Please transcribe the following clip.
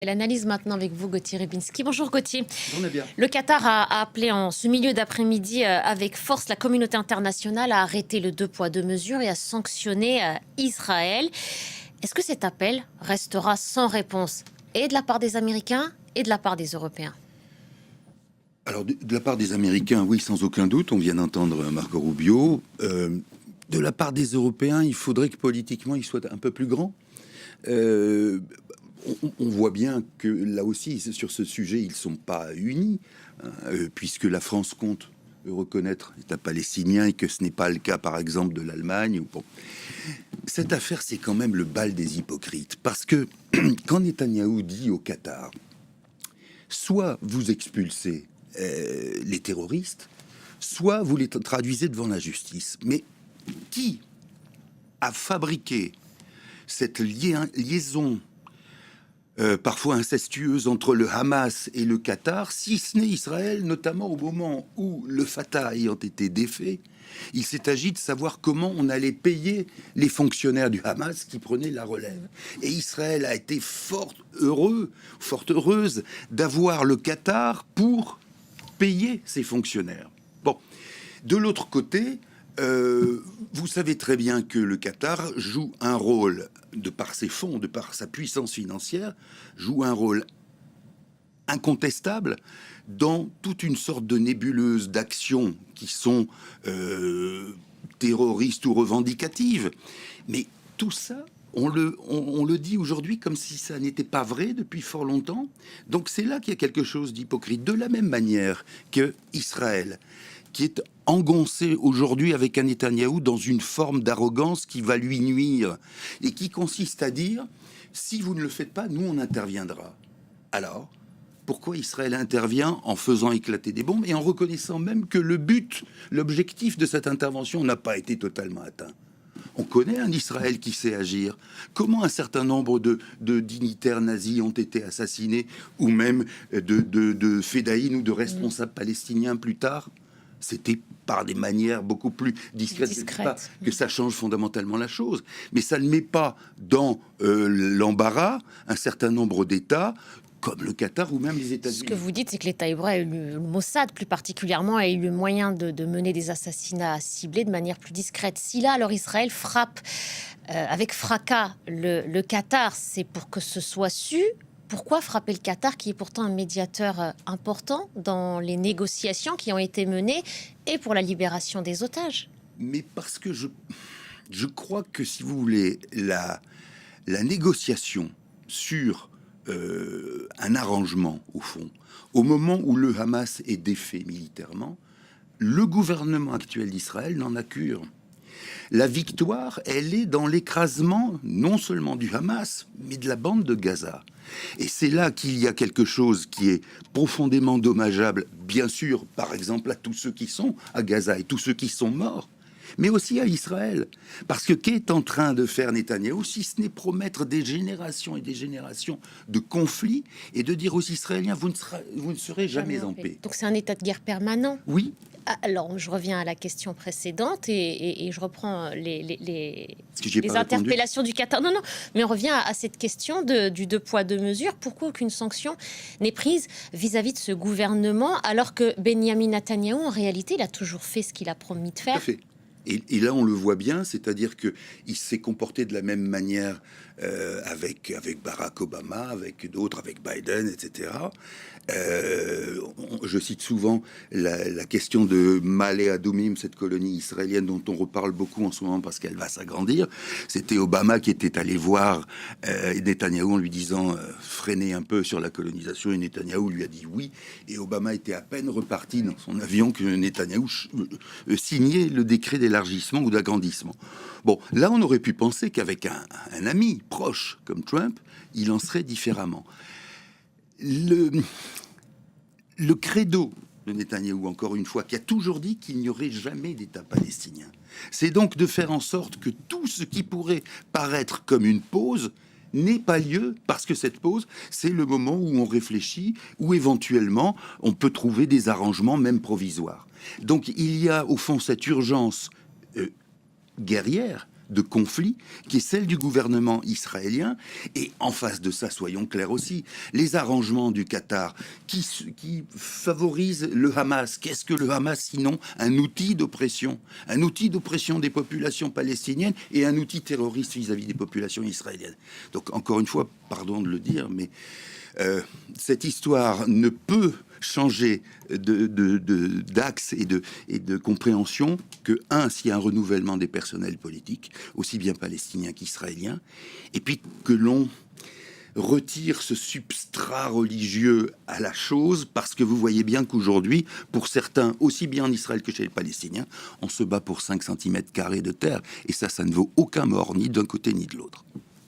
L'analyse maintenant avec vous, Gauthier Rybinski. Bonjour Gauthier. On est bien. Le Qatar a appelé en ce milieu d'après-midi avec force la communauté internationale à arrêter le deux poids deux mesures et à sanctionner Israël. Est-ce que cet appel restera sans réponse et de la part des Américains et de la part des Européens? Alors, de la part des Américains, oui, sans aucun doute. On vient d'entendre Marco Rubio. De la part des Européens, il faudrait que politiquement, ils soient un peu plus grands. On voit bien que là aussi, sur ce sujet, ils ne sont pas unis, hein, puisque la France compte reconnaître l'État palestinien et que ce n'est pas le cas, par exemple, de l'Allemagne. Bon. Cette affaire, c'est quand même le bal des hypocrites, parce que quand Netanyahou dit au Qatar, soit vous expulsez les terroristes, soit vous les traduisez devant la justice. Mais qui a fabriqué cette liaison parfois incestueuse entre le Hamas et le Qatar, si ce n'est Israël, notamment au moment où le Fatah ayant été défait, il s'est agi de savoir comment on allait payer les fonctionnaires du Hamas qui prenaient la relève. Et Israël a été fort heureuse d'avoir le Qatar pour payer ses fonctionnaires. Bon, de l'autre côté, vous savez très bien que le Qatar joue un rôle, de par ses fonds, de par sa puissance financière, joue un rôle incontestable dans toute une sorte de nébuleuse d'actions qui sont terroristes ou revendicatives. Mais tout ça, on le dit aujourd'hui comme si ça n'était pas vrai depuis fort longtemps. Donc c'est là qu'il y a quelque chose d'hypocrite. De la même manière que Israël, qui est engoncé aujourd'hui avec un Netanyahou dans une forme d'arrogance qui va lui nuire et qui consiste à dire « si vous ne le faites pas, nous on interviendra ». Alors, pourquoi Israël intervient en faisant éclater des bombes et en reconnaissant même que l'objectif de cette intervention n'a pas été totalement atteint? On connaît un Israël qui sait agir. Comment un certain nombre de dignitaires nazis ont été assassinés, ou même de fédayines ou de responsables palestiniens plus tard? C'était par des manières beaucoup plus discrètes. C'est pas que ça change fondamentalement la chose, mais ça ne met pas dans l'embarras un certain nombre d'États comme le Qatar ou même les États-Unis. Ce que vous dites, c'est que l'État hébreu, le Mossad plus particulièrement, a eu le moyen de mener des assassinats ciblés de manière plus discrète. Si là, alors Israël frappe avec fracas le Qatar, c'est pour que ce soit su. Pourquoi frapper le Qatar, qui est pourtant un médiateur important dans les négociations qui ont été menées et pour la libération des otages? Mais parce que je crois que, si vous voulez, la négociation sur un arrangement, au fond, au moment où le Hamas est défait militairement, le gouvernement actuel d'Israël n'en a cure. La victoire, elle est dans l'écrasement non seulement du Hamas, mais de la bande de Gaza. Et c'est là qu'il y a quelque chose qui est profondément dommageable, bien sûr, par exemple, à tous ceux qui sont à Gaza et tous ceux qui sont morts, mais aussi à Israël. Parce que qu'est en train de faire Netanyahou, si ce n'est promettre des générations et des générations de conflits et de dire aux Israéliens, vous ne serez jamais en paix. Donc c'est un état de guerre permanent? Oui. Alors, je reviens à la question précédente et je reprends les interpellations du Qatar. Non, mais on revient à cette question du deux poids, deux mesures. Pourquoi aucune sanction n'est prise vis-à-vis de ce gouvernement, alors que Benyamin Netanyahou, en réalité, il a toujours fait ce qu'il a promis de faire? Tout à fait. Et là, on le voit bien, c'est-à-dire qu'il s'est comporté de la même manière avec Barack Obama, avec d'autres, avec Biden, etc. Je cite souvent la question de Ma'ale Adumim, cette colonie israélienne dont on reparle beaucoup en ce moment parce qu'elle va s'agrandir. C'était Obama qui était allé voir Netanyahou en lui disant freiner un peu sur la colonisation, et Netanyahou lui a dit oui. Et Obama était à peine reparti dans son avion que Netanyahou signait le décret d'élargissement ou d'agrandissement. Bon, là, on aurait pu penser qu'avec un ami proche comme Trump, il en serait différemment. Le credo de Netanyahou, encore une fois, qui a toujours dit qu'il n'y aurait jamais d'État palestinien, c'est donc de faire en sorte que tout ce qui pourrait paraître comme une pause n'ait pas lieu, parce que cette pause, c'est le moment où on réfléchit, où éventuellement on peut trouver des arrangements, même provisoires. Donc il y a au fond cette urgence guerrière de conflit, qui est celle du gouvernement israélien. Et en face de ça, soyons clairs aussi, les arrangements du Qatar qui favorisent le Hamas. Qu'est-ce que le Hamas sinon un outil d'oppression? Un outil d'oppression des populations palestiniennes et un outil terroriste vis-à-vis des populations israéliennes. Donc encore une fois, pardon de le dire, mais cette histoire ne peut changer d'axe et de compréhension que, s'il y a un renouvellement des personnels politiques, aussi bien palestiniens qu'israéliens, et puis que l'on retire ce substrat religieux à la chose, parce que vous voyez bien qu'aujourd'hui, pour certains, aussi bien en Israël que chez les Palestiniens, on se bat pour 5 cm² de terre, et ça ne vaut aucun mort, ni d'un côté ni de l'autre.